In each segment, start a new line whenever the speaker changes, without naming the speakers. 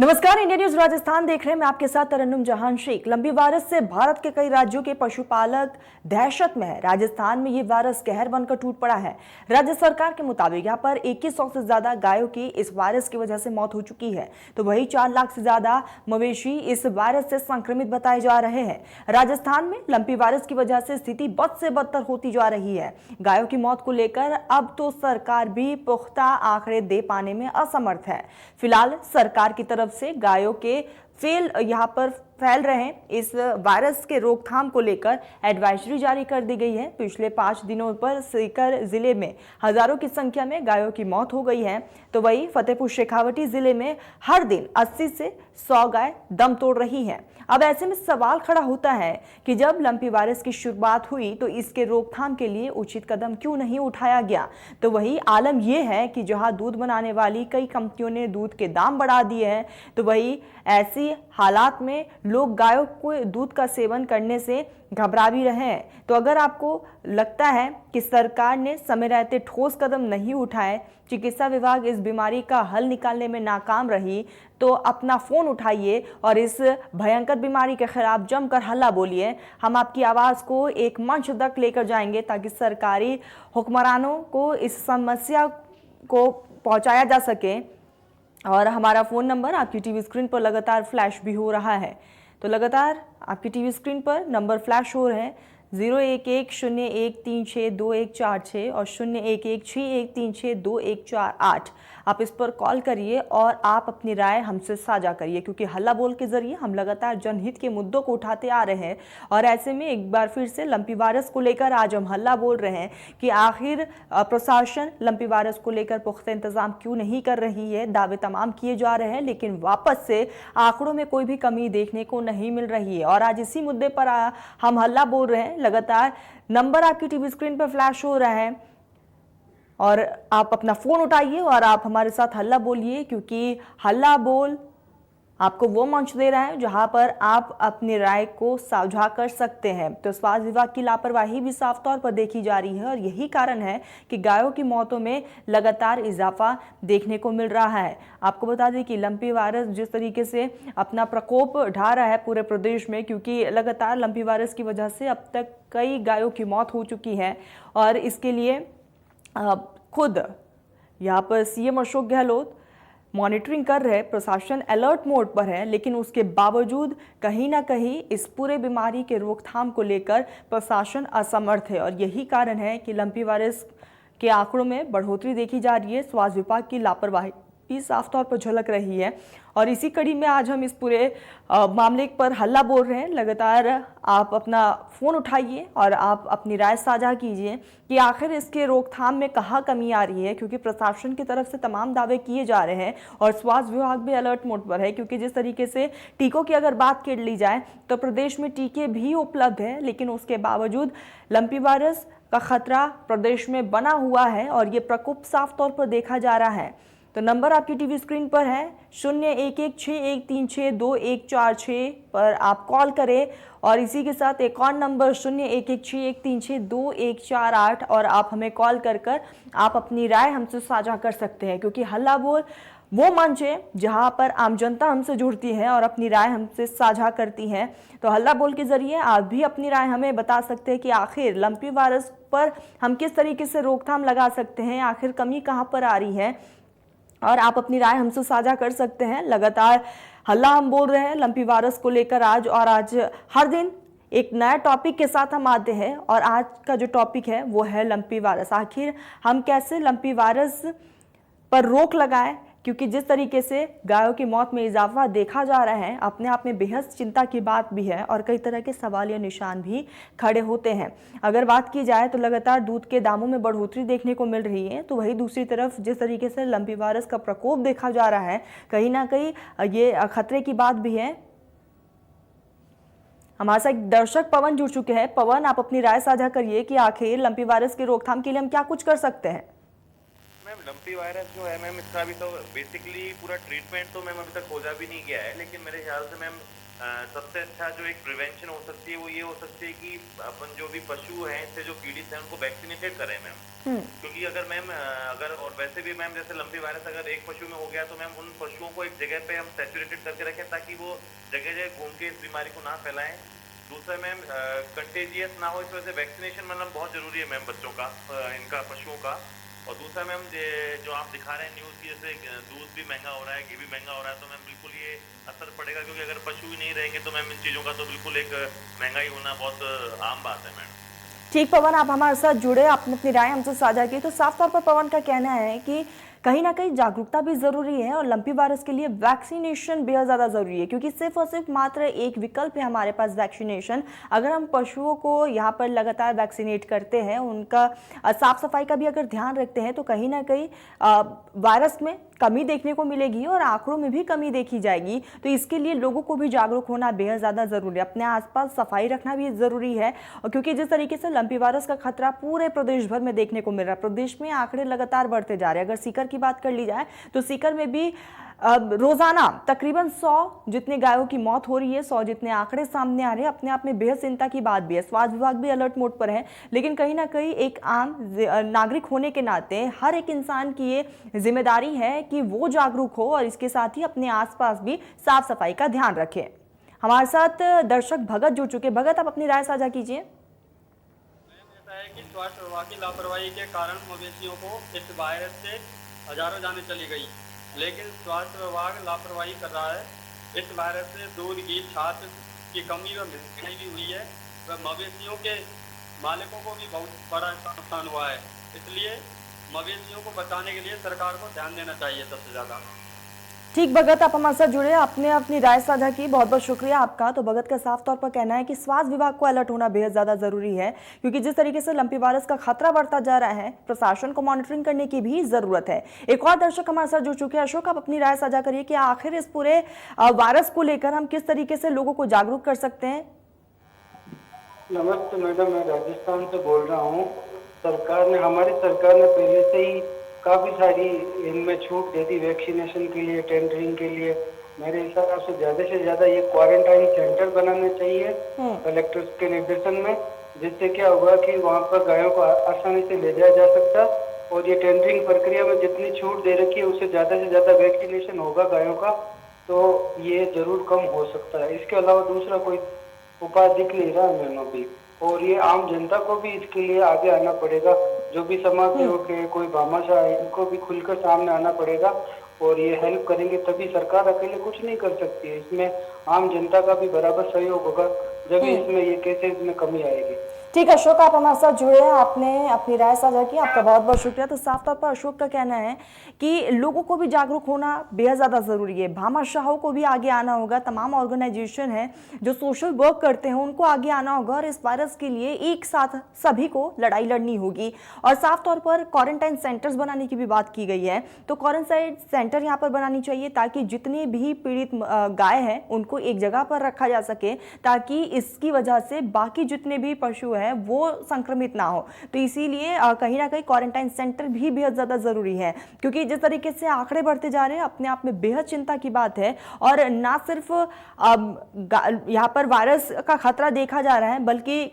नमस्कार, India news Rajasthan देख रहे हैं। मैं आपके साथ तरन्नुम जहान शेख। लंबी वायरस से भारत के कई राज्यों के पशुपालक दहशत में है। राजस्थान में ये वायरस कहर बनकर टूट पड़ा है। राज्य सरकार के मुताबिक यहाँ पर 2100 से ज्यादा गायों की इस वायरस की वजह से मौत हो चुकी है, तो वही 4 लाख से ज्यादा मवेशी इस वायरस से संक्रमित बताए जा रहे हैं। राजस्थान में लंपी वायरस की वजह से स्थिति बद से बदतर होती जा रही है। गायों की मौत को लेकर अब तो सरकार भी पुख्ता आंकड़े दे पाने में असमर्थ है। फिलहाल सरकार की तरफ से गायों के यहां पर फैल रहे हैं इस वायरस के रोकथाम को लेकर एडवाइजरी जारी कर दी गई है। पिछले 5 दिनों पर सीकर जिले में हजारों की संख्या में गायों की मौत हो गई है, तो वही फतेहपुर शेखावटी जिले में हर दिन 80 से 100 गाय दम तोड़ रही हैं। अब ऐसे में सवाल खड़ा होता है कि जब लंपी वायरस की शुरुआत हुई तो इसके रोकथाम के लिए उचित कदम क्यों नहीं उठाया गया। तो वही आलम यह है कि जहां दूध बनाने वाली कई कंपनियों ने दूध के दाम बढ़ा दिए हैं, तो वही ऐसी हालात में लोग गायों को दूध का सेवन करने से घबरा भी रहे हैं। तो अगर आपको लगता है कि सरकार ने समय रहते ठोस कदम नहीं उठाए, चिकित्सा विभाग इस बीमारी का हल निकालने में नाकाम रही, तो अपना फोन उठाइए और इस भयंकर बीमारी के खिलाफ जमकर हल्ला बोलिए। हम आपकी आवाज को एक मंच तक लेकर जाएंगे ताकि सरकारी हुक्मरानों को इस समस्या को पहुंचाया जा सके। और हमारा फ़ोन नंबर आपकी टीवी स्क्रीन पर लगातार फ्लैश भी हो रहा है, तो लगातार आपकी टीवी स्क्रीन पर नंबर फ्लैश हो रहे हैं 011013624146 और 011613624148। आप इस पर कॉल करिए और आप अपनी राय हमसे साझा करिए, क्योंकि हल्ला बोल के जरिए हम लगातार जनहित के मुद्दों को उठाते आ रहे हैं। और ऐसे में एक बार फिर से लंपी वायरस को लेकर आज हम हल्ला बोल रहे हैं कि आखिर प्रशासन लंपी वायरस को लेकर पुख्ता इंतजाम क्यों नहीं कर रही है। दावे तमाम किए जा रहे हैं, लेकिन वापस से आंकड़ों में कोई भी कमी देखने को नहीं मिल रही है। और आज इसी मुद्दे पर हम हल्ला बोल रहे हैं। लगातार नंबर आपकी टीवी स्क्रीन पर फ्लैश हो रहा है और आप अपना फोन उठाइए और आप हमारे साथ हल्ला बोलिए, क्योंकि हल्ला बोल आपको वो मंच दे रहा है जहां पर आप अपनी राय को साझा कर सकते हैं। तो स्वास्थ्य विभाग की लापरवाही भी साफ तौर पर देखी जा रही है और यही कारण है कि गायों की मौतों में लगातार इजाफा देखने को मिल रहा है। आपको बता दें कि लंपी वायरस जिस तरीके से अपना प्रकोप ढा रहा है पूरे प्रदेश में, क्योंकि लगातार लंपी वायरस की वजह से अब तक कई गायों की मौत हो चुकी है। और इसके लिए खुद यहाँ पर सीएम अशोक गहलोत मॉनिटरिंग कर रहे, प्रशासन अलर्ट मोड पर है, लेकिन उसके बावजूद कहीं ना कहीं इस पूरे बीमारी के रोकथाम को लेकर प्रशासन असमर्थ है। और यही कारण है कि लंपी वायरस के आंकड़ों में बढ़ोतरी देखी जा रही है। स्वास्थ्य विभाग की लापरवाही भी साफ तौर पर झलक रही है। और इसी कड़ी में आज हम इस पूरे मामले पर हल्ला बोल रहे हैं। लगातार आप अपना फ़ोन उठाइए और आप अपनी राय साझा कीजिए कि आखिर इसके रोकथाम में कहाँ कमी आ रही है, क्योंकि प्रशासन की तरफ से तमाम दावे किए जा रहे हैं और स्वास्थ्य विभाग भी अलर्ट मोड पर है। क्योंकि जिस तरीके से टीकों की अगर बात कर ली जाए तो प्रदेश में टीके भी उपलब्ध हैं, लेकिन उसके बावजूद लंपी वायरस का खतरा प्रदेश में बना हुआ है और ये प्रकोप साफ तौर पर देखा जा रहा है। तो नंबर आपकी टीवी स्क्रीन पर है 011613624146 पर आप कॉल करें। और इसी के साथ एक और नंबर 011613624148 और आप हमें कॉल कर आप अपनी राय हमसे साझा कर सकते हैं, क्योंकि हल्ला बोल वो मंच है जहां पर आम जनता हमसे जुड़ती है और अपनी राय हमसे साझा करती है। तो हल्ला बोल के जरिए आप भी अपनी राय हमें बता सकते हैं कि आखिर लंपी वायरस पर हम किस तरीके से रोकथाम लगा सकते हैं, आखिर कमी कहां पर आ रही है, और आप अपनी राय हमसे साझा कर सकते हैं। लगातार हल्ला हम बोल रहे हैं लंपी वायरस को लेकर आज, और आज हर दिन एक नया टॉपिक के साथ हम आते हैं। और आज का जो टॉपिक है वो है लंपी वायरस। आखिर हम कैसे लंपी वायरस पर रोक लगाएं, क्योंकि जिस तरीके से गायों की मौत में इजाफा देखा जा रहा है अपने आप में बेहद चिंता की बात भी है और कई तरह के सवाल या निशान भी खड़े होते हैं। अगर बात की जाए तो लगातार दूध के दामों में बढ़ोतरी देखने को मिल रही है, तो वही दूसरी तरफ जिस तरीके से लंपी वायरस का प्रकोप देखा जा रहा है, कहीं ना कहीं ये खतरे की बात भी है। हमारे साथ एक दर्शक पवन जुड़ चुके हैं। पवन, आप अपनी राय साझा करिए कि आखिर लंपी वायरस की रोकथाम के लिए हम क्या कुछ कर सकते हैं।
मैम लंपी वायरस जो है मैम, इसका अभी तो बेसिकली पूरा ट्रीटमेंट तो मैम अभी तक खोजा भी नहीं गया है, लेकिन मेरे ख्याल से मैम सबसे अच्छा जो एक प्रिवेंशन हो सकती है वो ये हो सकती है कि अपन जो भी पशु हैं इससे जो पीड़ित हैं उनको वैक्सीनेटेड करें मैम। क्योंकि क्योंकि अगर मैम अगर और वैसे भी मैम जैसे लंपी वायरस अगर एक पशु में हो गया तो मैम उन पशुओं को एक जगह पे हम सैचुरेटेड करके रखें ताकि वो जगह जगह घूम के इस बीमारी को ना फैलाएं। दूसरा मैम कंटेजियस ना हो, इस वजह से वैक्सीनेशन मतलब बहुत जरूरी है मैम बच्चों का, इनका पशुओं का। और दूसरा मैम जो आप दिखा रहे हैं न्यूज़ की, जैसे दूध भी महंगा हो रहा है, घी भी महंगा हो रहा है, तो मैम बिल्कुल ये असर पड़ेगा, क्योंकि अगर पशु ही नहीं रहेंगे तो मैम इन चीज़ों का तो बिल्कुल एक महंगाई होना बहुत आम बात है मैम।
ठीक पवन, आप हमारे साथ जुड़े, आपने अपनी राय हमसे साझा की। तो साफ तौर पर पवन का कहना है कि कहीं ना कहीं जागरूकता भी जरूरी है और लंपी वायरस के लिए वैक्सीनेशन बेहद ज्यादा जरूरी है, क्योंकि सिर्फ और सिर्फ मात्र एक विकल्प है हमारे पास वैक्सीनेशन। अगर हम पशुओं को यहाँ पर लगातार वैक्सीनेट करते हैं, उनका साफ सफाई का भी अगर ध्यान रखते हैं, तो कहीं ना कहीं वायरस में कमी देखने को मिलेगी और आंकड़ों में भी कमी देखी जाएगी। तो इसके लिए लोगों को भी जागरूक होना बेहद ज़्यादा ज़रूरी है, अपने आसपास सफाई रखना भी ज़रूरी है। और क्योंकि जिस तरीके से लंपी वायरस का खतरा पूरे प्रदेश भर में देखने को मिल रहा है, प्रदेश में आंकड़े लगातार बढ़ते जा रहे हैं। अगर सीकर की बात कर ली जाए तो सीकर में भी रोजाना तकरीबन 100 जितने गायों की मौत हो रही है, 100 जितने आंकड़े सामने आ रहे हैं। अपने आप में बेहद चिंता की बात भी है। स्वास्थ्य विभाग भी अलर्ट मोड पर है, लेकिन कहीं ना कहीं एक आम नागरिक होने के नाते हर एक इंसान की ये जिम्मेदारी है कि वो जागरूक हो और इसके साथ ही अपने आसपास भी साफ सफाई का ध्यान रखे। हमारे साथ दर्शक भगत जुड़ चुके। भगत, आप अपनी राय साझा कीजिए।
ऐसा है कि स्वास्थ्य विभाग की लापरवाही के कारण मवेशियों को इस वायरस से हजारों जानें चली गई, लेकिन स्वास्थ्य विभाग लापरवाही कर रहा है। इस वायरस से दूध, घी, छाछ की कमी व महंगाई भी हुई है, व मवेशियों के मालिकों को भी बहुत बड़ा नुकसान हुआ है। इसलिए मवेशियों को बचाने के लिए सरकार को ध्यान देना चाहिए सबसे ज़्यादा।
ठीक भगत, आप हमारे साथ जुड़े, आपने अपनी राय साझा की, बहुत बहुत शुक्रिया आपका। तो भगत का साफ तौर पर कहना है कि स्वास्थ्य विभाग को अलर्ट होना बेहद ज्यादा जरूरी है, क्योंकि जिस तरीके से लंपी वायरस का खतरा बढ़ता जा रहा है, प्रशासन को मॉनिटरिंग करने की भी जरूरत है। एक और दर्शक हमारे साथ जुड़ चुके हैं। अशोक, आप अपनी राय साझा करिए कि आखिर इस पूरे वायरस को लेकर हम किस तरीके से लोगों को जागरूक कर सकते हैं।
नमस्ते मैडम, मैं राजस्थान से बोल रहा हूँ। हमारी सरकार ने पहले से ही काफी सारी इनमें छूट दे दी वैक्सीनेशन के लिए, टेंडरिंग के लिए। मेरे हिसाब से ज्यादा ये क्वारंटाइन सेंटर बनाने चाहिए कलेक्टर्स के निर्देशन में, जिससे क्या होगा कि वहाँ पर गायों को आसानी से ले जाया जा सकता। और ये टेंडरिंग प्रक्रिया में जितनी छूट दे रखी है उससे ज्यादा वैक्सीनेशन होगा गायों का, तो ये जरूर कम हो सकता है। इसके अलावा दूसरा कोई उपाय दिख नहीं रहा मैंने भी। और ये आम जनता को भी इसके लिए आगे आना पड़ेगा, जो भी समाज सेवक है, कोई भामाशाह है, इनको भी खुलकर सामने आना पड़ेगा और ये हेल्प करेंगे, तभी सरकार अकेले कुछ नहीं कर सकती है। इसमें आम जनता का भी बराबर सहयोग होगा, जब इसमें ये कैसे इसमें कमी आएगी।
ठीक है अशोक, आप हमारे साथ जुड़े हैं, आपने अपनी राय साझा की, आपका बहुत बहुत शुक्रिया। तो साफ तौर पर अशोक का कहना है कि लोगों को भी जागरूक होना बेहद ज़्यादा ज़रूरी है। भामाशाहों को भी आगे आना होगा, तमाम ऑर्गेनाइजेशन है जो सोशल वर्क करते हैं उनको आगे आना होगा और इस वायरस के लिए एक साथ सभी को लड़ाई लड़नी होगी। और साफ तौर पर क्वारंटाइन सेंटर्स बनाने की भी बात की गई है, तो क्वारंटाइन सेंटर यहाँ पर बनानी चाहिए ताकि जितने भी पीड़ित गाय हैं उनको एक जगह पर रखा जा सके, ताकि इसकी वजह से बाकी जितने भी पशु है वो संक्रमित ना हो। तो इसीलिए कहीं ना कहीं क्वारंटाइन सेंटर भी बेहद ज्यादा जरूरी है, क्योंकि जिस तरीके से आंकड़े बढ़ते जा रहे हैं अपने आप में बेहद चिंता की बात है। और ना सिर्फ यहाँ पर वायरस का खतरा देखा जा रहा है, बल्कि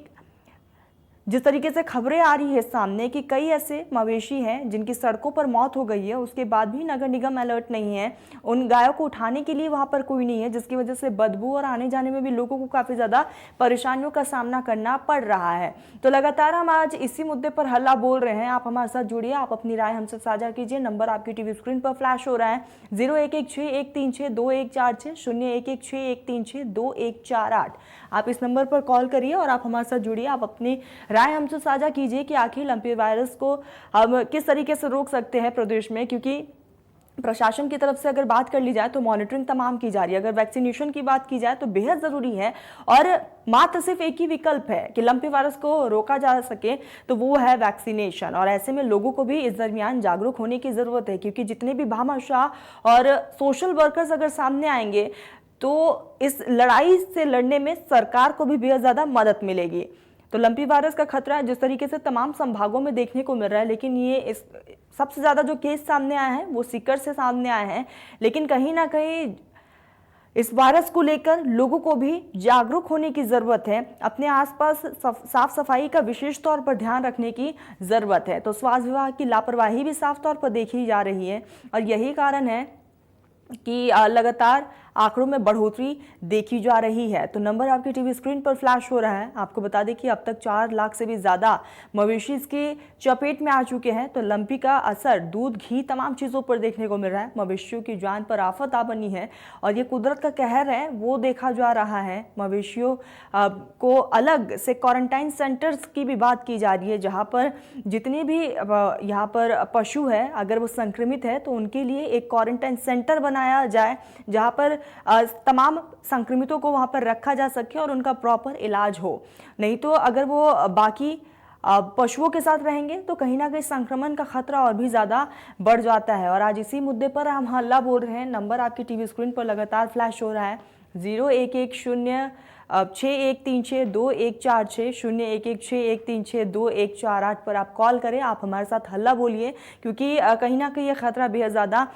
जिस तरीके से खबरें आ रही है सामने कि कई ऐसे मवेशी हैं जिनकी सड़कों पर मौत हो गई है, उसके बाद भी नगर निगम अलर्ट नहीं है, उन गायों को उठाने के लिए वहां पर कोई नहीं है, जिसकी वजह से बदबू और आने जाने में भी लोगों को काफ़ी ज़्यादा परेशानियों का सामना करना पड़ रहा है। तो लगातार हम आज इसी मुद्दे पर हल्ला बोल रहे हैं। आप हमारे साथ जुड़िए, आप अपनी राय हमसे साझा कीजिए। नंबर आपकी टीवी स्क्रीन पर फ्लैश हो रहा है 0116136214 0116136214। आप इस नंबर पर कॉल करिए और आप हमारे साथ जुड़िए, आप अपनी राय हमसे साझा कीजिए कि आखिर लंपी वायरस को हम किस तरीके से रोक सकते हैं प्रदेश में, क्योंकि प्रशासन की तरफ से अगर बात कर ली जाए तो मॉनिटरिंग तमाम की जा रही है। अगर वैक्सीनेशन की बात की जाए तो बेहद ज़रूरी है और मात्र सिर्फ एक ही विकल्प है कि लंपी वायरस को रोका जा सके, तो वो है वैक्सीनेशन। और ऐसे में लोगों को भी इस दरमियान जागरूक होने की ज़रूरत है, क्योंकि जितने भी भामाशाह और सोशल वर्कर्स अगर सामने आएंगे तो इस लड़ाई से लड़ने में सरकार को भी बेहद ज़्यादा मदद मिलेगी। तो लंपी वायरस का खतरा जिस तरीके से तमाम संभागों में देखने को मिल रहा है, लेकिन ये सबसे ज़्यादा जो केस सामने आए हैं वो सीकर से सामने आए हैं, लेकिन कहीं ना कहीं इस वायरस को लेकर लोगों को भी जागरूक होने की ज़रूरत है। अपने आसपास साफ सफाई का विशेष तौर पर ध्यान रखने की ज़रूरत है। तो स्वास्थ्य विभाग की लापरवाही भी साफ तौर पर देखी जा रही है और यही कारण है कि लगातार आंकड़ों में बढ़ोतरी देखी जा रही है। तो नंबर आपकी टीवी स्क्रीन पर फ्लैश हो रहा है। आपको बता दें कि अब तक 4 लाख से भी ज़्यादा मवेशी इसके चपेट में आ चुके हैं। तो लंपी का असर दूध, घी, तमाम चीज़ों पर देखने को मिल रहा है। मवेशियों की जान पर आफत आ बनी है और ये कुदरत का कहर है, वो देखा जा रहा है। मवेशियों को अलग से क्वारंटाइन सेंटर्स की भी बात की जा रही है, जहाँ पर जितने भी यहाँ पर पशु है, अगर वो संक्रमित है तो उनके लिए एक क्वारंटाइन सेंटर बनाया जाए, जहाँ पर तमाम संक्रमितों को वहां पर रखा जा सके और उनका प्रॉपर इलाज हो। नहीं तो अगर वो बाकी पशुओं के साथ रहेंगे तो कहीं ना कहीं संक्रमण का खतरा और भी ज़्यादा बढ़ जाता है। और आज इसी मुद्दे पर हम हल्ला बोल रहे हैं। नंबर आपकी टीवी स्क्रीन पर लगातार फ्लैश हो रहा है 011061362146 0116136248 पर आप कॉल करें, आप हमारे साथ हल्ला बोलिए, क्योंकि कहीं ना कहीं ये खतरा बेहद ज़्यादा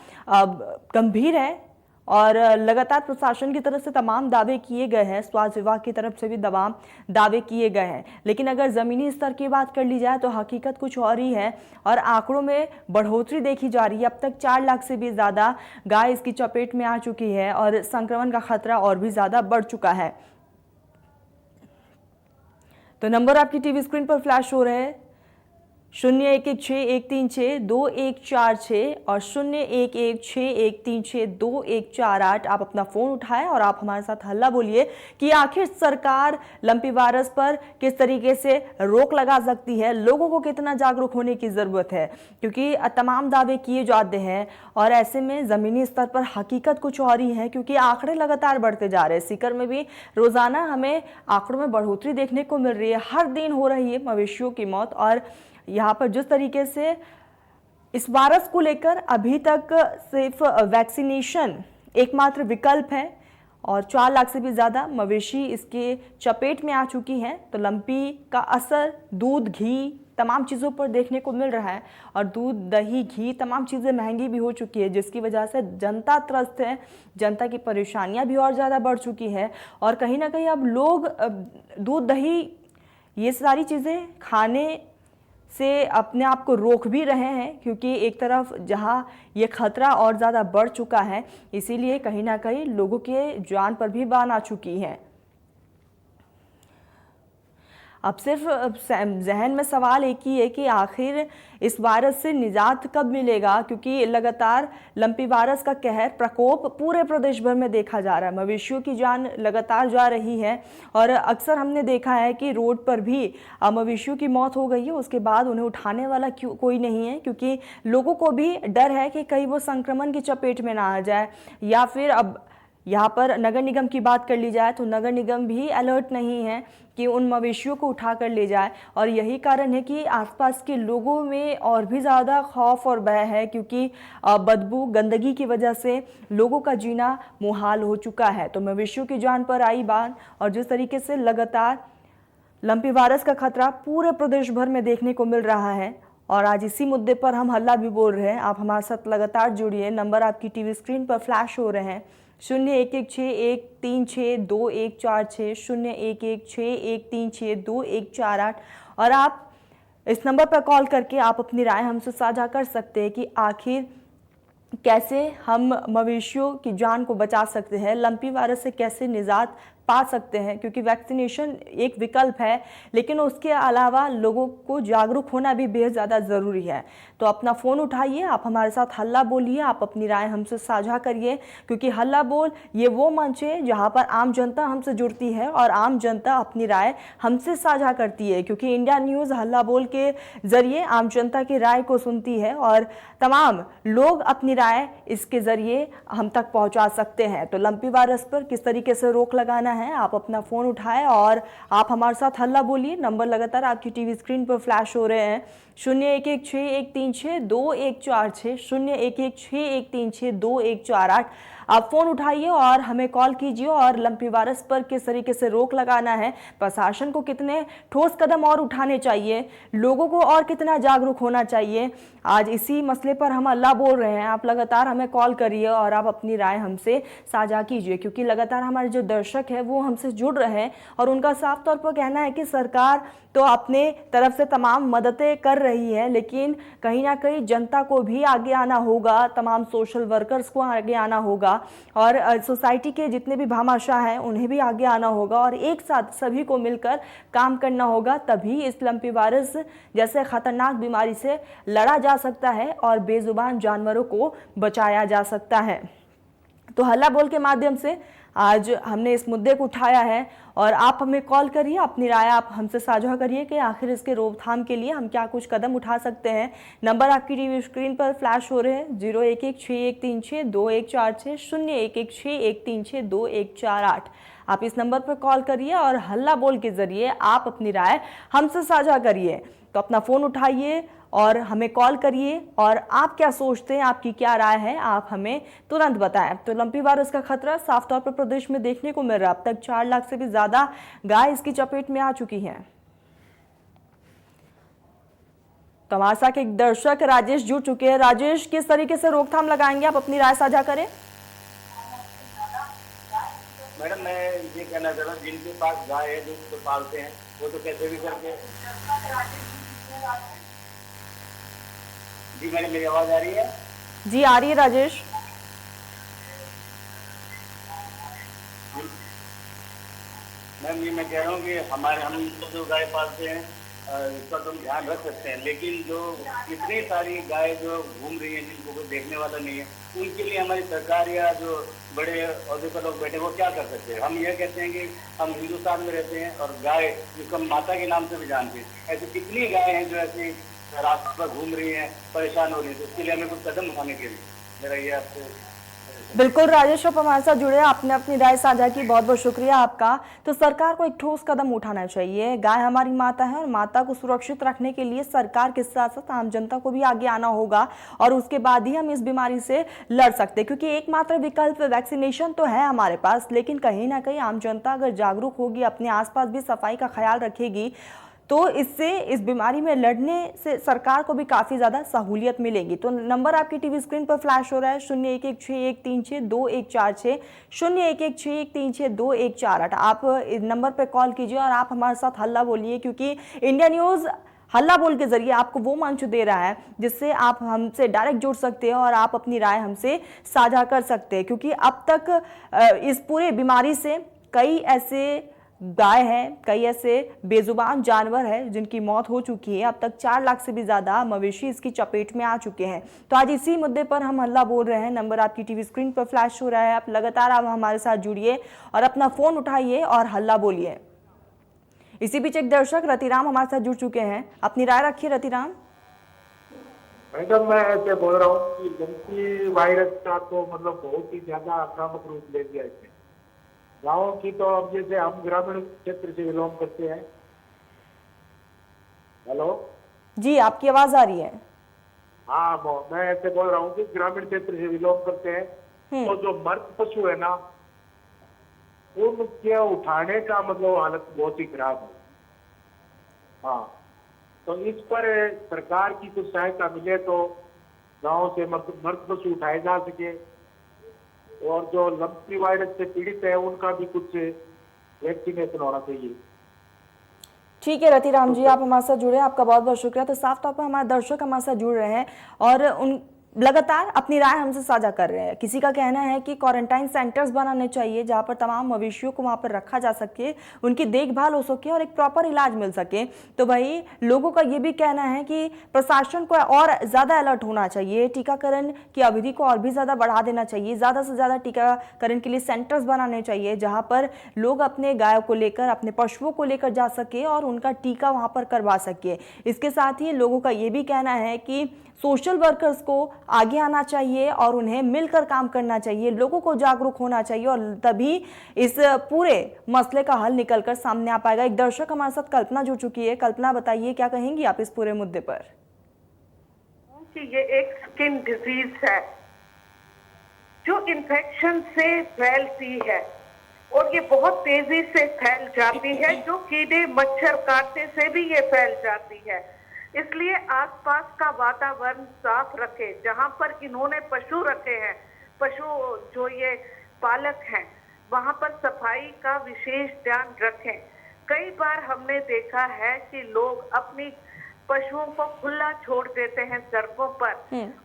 गंभीर है और लगातार प्रशासन की तरफ से तमाम दावे किए गए हैं, स्वास्थ्य विभाग की तरफ से भी तमाम दावे किए गए हैं, लेकिन अगर ज़मीनी स्तर की बात कर ली जाए तो हकीकत कुछ और ही है और आंकड़ों में बढ़ोतरी देखी जा रही है। अब तक 4 लाख से भी ज़्यादा गाय इसकी चपेट में आ चुकी है और संक्रमण का खतरा और भी ज़्यादा बढ़ चुका है। तो नंबर आपकी टीवी स्क्रीन पर फ्लैश हो रहे हैं 011613624146 और 011613624148। आप अपना फ़ोन उठाएं और आप हमारे साथ हल्ला बोलिए कि आखिर सरकार लंपी वायरस पर किस तरीके से रोक लगा सकती है, लोगों को कितना जागरूक होने की ज़रूरत है, क्योंकि तमाम दावे किए जाते हैं और ऐसे में ज़मीनी स्तर पर हकीकत कुछ और ही है, क्योंकि आंकड़े लगातार बढ़ते जा रहे हैं। सीकर में भी रोज़ाना हमें आंकड़ों में बढ़ोतरी देखने को मिल रही है, हर दिन हो रही है मवेशियों की मौत। और यहाँ पर जिस तरीके से इस वायरस को लेकर अभी तक सिर्फ वैक्सीनेशन एकमात्र विकल्प है और 4 लाख से भी ज़्यादा मवेशी इसके चपेट में आ चुकी हैं, तो लंपी का असर दूध, घी, तमाम चीज़ों पर देखने को मिल रहा है और दूध, दही, घी तमाम चीज़ें महंगी भी हो चुकी है, जिसकी वजह से जनता त्रस्त है, जनता की परेशानियां भी और ज़्यादा बढ़ चुकी है। और कहीं ना कहीं अब लोग दूध, दही, ये सारी चीज़ें खाने से अपने आप को रोक भी रहे हैं, क्योंकि एक तरफ जहां ये खतरा और ज़्यादा बढ़ चुका है, इसीलिए कहीं ना कहीं लोगों के जान पर भी बान आ चुकी है। अब सिर्फ जहन में सवाल एक ही है कि आखिर इस वायरस से निजात कब मिलेगा, क्योंकि लगातार लंपी वायरस का कहर, प्रकोप पूरे प्रदेश भर में देखा जा रहा है। मवेशियों की जान लगातार जा रही है और अक्सर हमने देखा है कि रोड पर भी मवेशियों की मौत हो गई है, उसके बाद उन्हें उठाने वाला कोई नहीं है, क्योंकि लोगों को भी डर है कि कहीं वो संक्रमण की चपेट में ना आ जाए। या फिर अब यहाँ पर नगर निगम की बात कर ली जाए तो नगर निगम भी अलर्ट नहीं है कि उन मवेशियों को उठा कर ले जाए, और यही कारण है कि आसपास के लोगों में और भी ज़्यादा खौफ और भय है, क्योंकि बदबू, गंदगी की वजह से लोगों का जीना मुहाल हो चुका है। तो मवेशियों की जान पर आई बात, और जिस तरीके से लगातार लंपी वायरस का खतरा पूरे प्रदेश भर में देखने को मिल रहा है और आज इसी मुद्दे पर हम हल्ला भी बोल रहे हैं। आप हमारे साथ लगातार जुड़िए। नंबर आपकी टीवी स्क्रीन पर फ्लैश हो रहे हैं 011613624146 011613624148 और आप इस नंबर पर कॉल करके आप अपनी राय हमसे साझा कर सकते हैं कि आखिर कैसे हम मवेशियों की जान को बचा सकते हैं, लंपी वायरस से कैसे निजात पा सकते हैं, क्योंकि वैक्सीनेशन एक विकल्प है, लेकिन उसके अलावा लोगों को जागरूक होना भी बेहद ज़्यादा ज़रूरी है। तो अपना फ़ोन उठाइए, आप हमारे साथ हल्ला बोलिए, आप अपनी राय हमसे साझा करिए, क्योंकि हल्ला बोल ये वो मंच है जहां पर आम जनता हमसे जुड़ती है और आम जनता अपनी राय हमसे साझा करती है, क्योंकि इंडिया न्यूज़ हल्ला बोल के ज़रिए आम जनता की राय को सुनती है और तमाम लोग अपनी राय इसके ज़रिए हम तक पहुँचा सकते हैं। तो लंपी वायरस पर किस तरीके से रोक लगाना है, आप अपना फ़ोन उठाएं और आप हमारे साथ हल्ला बोलिए। नंबर लगातार आपकी टीवी स्क्रीन पर फ्लैश हो रहे हैं 0116136214 0116136214 आप फोन उठाइए और हमें कॉल कीजिए और लंपी वायरस पर किस तरीके से रोक लगाना है, प्रशासन को कितने ठोस कदम और उठाने चाहिए, लोगों को और कितना जागरूक होना चाहिए, आज इसी मसले पर हम अल्लाह बोल रहे हैं। आप लगातार हमें कॉल करिए और आप अपनी राय हमसे साझा कीजिए, क्योंकि लगातार हमारे जो दर्शक हैं वो हमसे जुड़ रहे हैं और उनका साफ तौर पर कहना है कि सरकार तो अपने तरफ से तमाम मददें कर रही है, लेकिन कहीं ना कहीं जनता को भी आगे आना होगा, तमाम सोशल वर्कर्स को आगे आना होगा और सोसाइटी के जितने भी भामाशाह हैं उन्हें भी आगे आना होगा और एक साथ सभी को मिलकर काम करना होगा। तभी इस लंपी वायरस जैसे खतरनाक बीमारी से लड़ा जा सकता है और बेजुबान जानवरों को बचाया जा सकता है। तो हल्ला बोल के माध्यम से आज हमने इस मुद्दे को उठाया है और आप हमें कॉल करिए, अपनी राय आप हमसे साझा करिए कि आखिर इसके रोकथाम के लिए हम क्या कुछ कदम उठा सकते हैं। नंबर आपकी टीवी स्क्रीन पर फ्लैश हो रहे हैं 0116136214 0116136214 आप इस नंबर पर कॉल करिए और हल्ला बोल के जरिए आप अपनी राय हमसे साझा करिए। तो अपना फ़ोन उठाइए और हमें कॉल करिए और आप क्या सोचते हैं, आपकी क्या राय है, आप हमें तुरंत बताएं। तो लंपी वायरस का खतरा साफ तौर पर प्रदेश में देखने को मिल रहा है। अब तक 4 लाख से भी ज्यादा गाय इसकी चपेट में आ चुकी हैं। तो हमारे साथ एक दर्शक राजेश जुड़ चुके हैं। राजेश, किस तरीके से रोकथाम लगाएंगे, आप अपनी राय साझा करें।
मैडम, मैं ये कहना चाह रहा हूँ, जिनके पास गाय है, जो उसको पालते हैं, वो तो कैसे भी करके। जी मैडम, मेरी आवाज आ रही है?
जी आ रही है राजेश।
मैम, ये मैं कह रहा हूँ कि हम तो जो गाय पालते हैं इसका तो हम ध्यान रख सकते हैं, लेकिन जो इतनी सारी गाय जो घूम रही है जिनको कोई देखने वाला नहीं है, उनके लिए हमारी सरकार या जो बड़े औहदे पर लोग बैठे वो क्या कर सकते हैं। हम ये कहते हैं कि हम हिंदुस्तान में रहते हैं और गाय जिसको हम माता के नाम से भी जानते हैं, ऐसी कितनी गाय हैं जो ऐसी रास्ते पर घूम रही हैं, परेशान हो रही है। तो उसके लिए हमें कुछ कदम उठाने के लिए मेरा ये आपसे।
बिल्कुल राजेश, आप हमारे साथ जुड़े, आपने अपनी राय साझा की, बहुत बहुत शुक्रिया आपका। तो सरकार को एक ठोस कदम उठाना चाहिए। गाय हमारी माता है और माता को सुरक्षित रखने के लिए सरकार के साथ साथ आम जनता को भी आगे आना होगा और उसके बाद ही हम इस बीमारी से लड़ सकते हैं, क्योंकि एकमात्र विकल्प वैक्सीनेशन तो है हमारे पास, लेकिन कहीं ना कहीं आम जनता अगर जागरूक होगी, अपने आसपास भी सफाई का ख्याल रखेगी, तो इससे इस बीमारी में लड़ने से सरकार को भी काफ़ी ज़्यादा सहूलियत मिलेगी। तो नंबर आपकी टीवी स्क्रीन पर फ्लैश हो रहा है 0116136214 0116136214 आप इस नंबर पर कॉल कीजिए और आप हमारे साथ हल्ला बोलिए, क्योंकि इंडिया न्यूज़ हल्ला बोल के जरिए आपको वो मंच दे रहा है जिससे आप हमसे डायरेक्ट जुड़ सकते हैं और आप अपनी राय हमसे साझा कर सकते हैं। क्योंकि अब तक इस पूरे बीमारी से कई ऐसे गाय हैं, कई ऐसे बेजुबान जानवर हैं जिनकी मौत हो चुकी है। अब तक 4 लाख से भी ज़्यादा मवेशी इसकी चपेट में आ चुके हैं। तो आज इसी मुद्दे पर हम हल्ला बोल रहे हैं। नंबर आपकी टीवी स्क्रीन पर फ्लैश हो रहा है, आप लगातार आप हमारे साथ जुड़िए और अपना फ़ोन उठाइए और हल्ला बोलिए। इसी बीच एक दर्शक रतिराम हमारे साथ जुड़ चुके हैं, अपनी राय रखिए रतिराम।
मैडम, मैं ऐसे बोल रहा हूँ कि लंपी वायरस का तो मतलब बहुत ही ज्यादा आक्रामक रूप ले लिया इसने। गाँव की तो अब जैसे हम ग्रामीण क्षेत्र से बिलोंग करते हैं। हेलो
जी, आपकी आवाज आ रही है।
हाँ, मैं ऐसे बोल रहा हूँ कि ग्रामीण क्षेत्र से बिलोंग करते हैं, तो जो मर्द पशु है ना, उनके उठाने का मतलब हालत बहुत ही खराब है। हाँ, तो इस पर सरकार की कुछ सहायता मिले तो गांव से मर्द पशु उठाए जा सके और जो लंपी वायरस से पीड़ित है उनका भी कुछ वैक्सीनेशन होना चाहिए।
ठीक है रतिराम जी, आप हमारे साथ जुड़े, आपका बहुत बहुत शुक्रिया। तो साफ तौर पर हमारे दर्शक हमारे साथ जुड़ रहे हैं और उन लगातार अपनी राय हमसे साझा कर रहे हैं। किसी का कहना है कि क्वारंटाइन सेंटर्स बनाने चाहिए जहां पर तमाम मवेशियों को वहां पर रखा जा सके, उनकी देखभाल हो सके और एक प्रॉपर इलाज मिल सके। तो वही लोगों का ये भी कहना है कि प्रशासन को और ज़्यादा अलर्ट होना चाहिए, टीकाकरण की अवधि को और भी ज़्यादा बढ़ा देना चाहिए, ज़्यादा से ज़्यादा टीकाकरण के लिए सेंटर्स बनाने चाहिए जहाँ पर लोग अपने गायों को लेकर, अपने पशुओं को लेकर जा सके और उनका टीका वहाँ पर करवा सके। इसके साथ ही लोगों का ये भी कहना है कि सोशल वर्कर्स को आगे आना चाहिए और उन्हें मिलकर काम करना चाहिए, लोगों को जागरूक होना चाहिए और तभी इस पूरे मसले का हल निकलकर सामने आ पाएगा। एक दर्शक हमारे साथ कल्पना जुड़ चुकी है। कल्पना, बताइए क्या कहेंगी आप इस पूरे मुद्दे पर।
कि ये एक स्किन डिजीज है जो इन्फेक्शन से फैलती है और ये बहुत तेजी से फैल जाती है, जो कीड़े मच्छर काटने से भी ये फैल जाती है। इसलिए आसपास का वातावरण साफ रखें। जहाँ पर इन्होंने पशु रखे हैं, पशु जो ये पालक हैं, वहाँ पर सफाई का विशेष ध्यान रखें। कई बार हमने देखा है कि लोग अपनी पशुओं को खुला छोड़ देते हैं सड़कों पर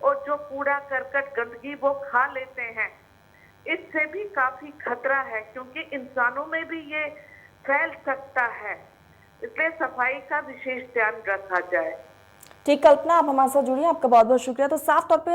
और जो कूड़ा करकट गंदगी वो खा लेते हैं। इससे भी काफी खतरा है क्योंकि इंसानों में भी ये फैल सकता है, इसलिए सफाई का विशेष ध्यान रखा जाए।
ठीक कल्पना, आप हमारे साथ जुड़िए, आपका बहुत बहुत शुक्रिया। तो साफ तौर पे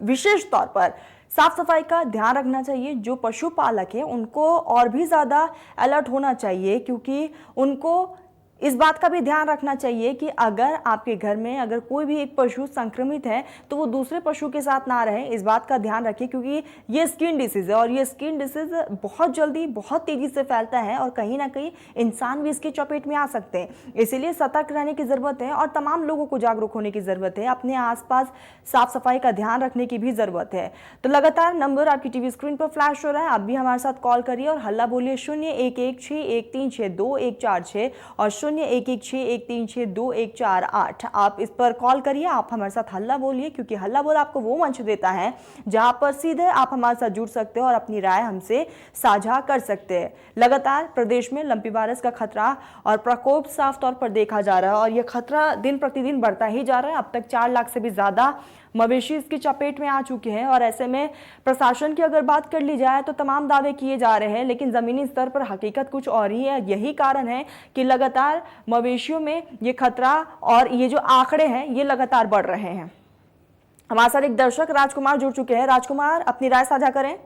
विशेष तौर पर साफ सफाई का ध्यान रखना चाहिए। जो पशुपालक है उनको और भी ज़्यादा अलर्ट होना चाहिए, क्योंकि उनको इस बात का भी ध्यान रखना चाहिए कि अगर आपके घर में अगर कोई भी एक पशु संक्रमित है तो वो दूसरे पशु के साथ ना रहे। इस बात का ध्यान रखिए, क्योंकि ये स्किन डिसीज़ है और ये स्किन डिसीज़ बहुत जल्दी बहुत तेज़ी से फैलता है और कहीं ना कहीं इंसान भी इसकी चपेट में आ सकते हैं। इसीलिए सतर्क रहने की ज़रूरत है और तमाम लोगों को जागरूक होने की ज़रूरत है। अपने आसपास साफ सफाई का ध्यान रखने की भी ज़रूरत है। तो लगातार नंबर आपकी टीवी स्क्रीन पर फ्लैश हो रहा है, आप भी हमारे साथ कॉल करिए और हल्ला बोलिए 011613624146 और 011613624148। आप इस पर कॉल करिए, आप हमारे साथ हल्ला बोलिए, क्योंकि हल्ला बोल आपको वो मंच देता है जहां पर सीधे आप हमारे साथ जुड़ सकते हो और अपनी राय हमसे साझा कर सकते हैं। लगातार प्रदेश में लंपी वायरस का खतरा और प्रकोप साफ तौर पर देखा जा रहा है और यह खतरा दिन प्रतिदिन बढ़ता ही जा रहा है। अब तक 4 लाख से भी ज्यादा मवेशी इसकी चपेट में आ चुके हैं और ऐसे में प्रशासन की अगर बात कर ली जाए तो तमाम दावे किए जा रहे हैं, लेकिन जमीनी स्तर पर हकीकत कुछ और ही है। यही कारण है कि लगातार मवेशियों में ये खतरा और ये जो आंकड़े हैं ये लगातार बढ़ रहे हैं। हमारे साथ एक दर्शक राजकुमार जुड़ चुके हैं। राजकुमार, अपनी राय साझा करें।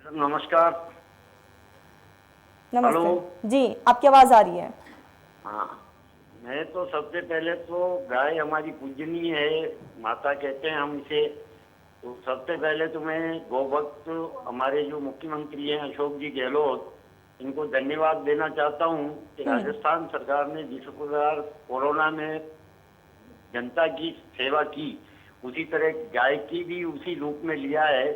नमस्कार।
नमस्ते जी, आपकी आवाज आ रही है।
हाँ, मैं तो सबसे पहले तो गाय हमारी पूजनीय है, माता कहते हैं हम इसे। तो सबसे पहले तो मैं गौभक्त हमारे जो मुख्यमंत्री हैं अशोक जी गहलोत, इनको धन्यवाद देना चाहता हूँ कि राजस्थान सरकार ने जिस प्रकार कोरोना में जनता की सेवा की, उसी तरह गाय की भी उसी रूप में लिया है।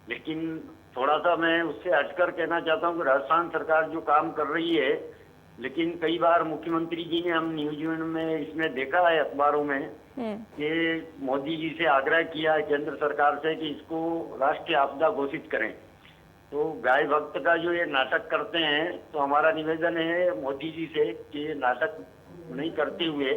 लेकिन थोड़ा सा मैं उससे हटकर कहना चाहता हूँ कि राजस्थान सरकार जो काम कर रही है, लेकिन कई बार मुख्यमंत्री जी ने, हम न्यूज में इसमें देखा है अखबारों में, कि मोदी जी से आग्रह किया है केंद्र सरकार से कि इसको राष्ट्रीय आपदा घोषित करें। तो गाय भक्त का जो ये नाटक करते हैं, तो हमारा निवेदन है मोदी जी से कि ये नाटक नहीं करते हुए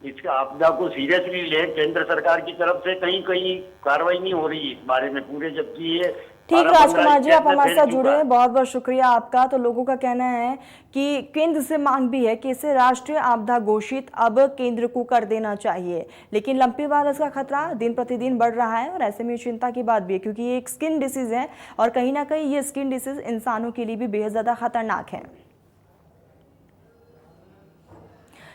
इसका आपदा को सीरियसली ले। केंद्र सरकार की तरफ से कहीं कहीं कार्रवाई नहीं हो रही इस बारे में पूरे, जबकि ये
ठीक राजकुमार जी, आप हमारे साथ जुड़े हैं, बहुत बहुत शुक्रिया आपका। तो लोगों का कहना है कि केंद्र से मांग भी है कि इसे राष्ट्रीय आपदा घोषित अब केंद्र को कर देना चाहिए, लेकिन लंपी वायरस का खतरा दिन प्रतिदिन बढ़ रहा है और ऐसे में चिंता की बात भी है, क्योंकि ये एक स्किन डिसीज है और कहीं ना कहीं ये स्किन डिसीज इंसानों के लिए भी बेहद ज्यादा खतरनाक है।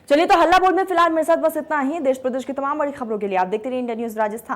चलिए, तो हल्ला बोल में फिलहाल मेरे साथ बस इतना ही। देश प्रदेश की तमाम बड़ी खबरों के लिए आप देखते रहिए इंडिया न्यूज राजस्थान।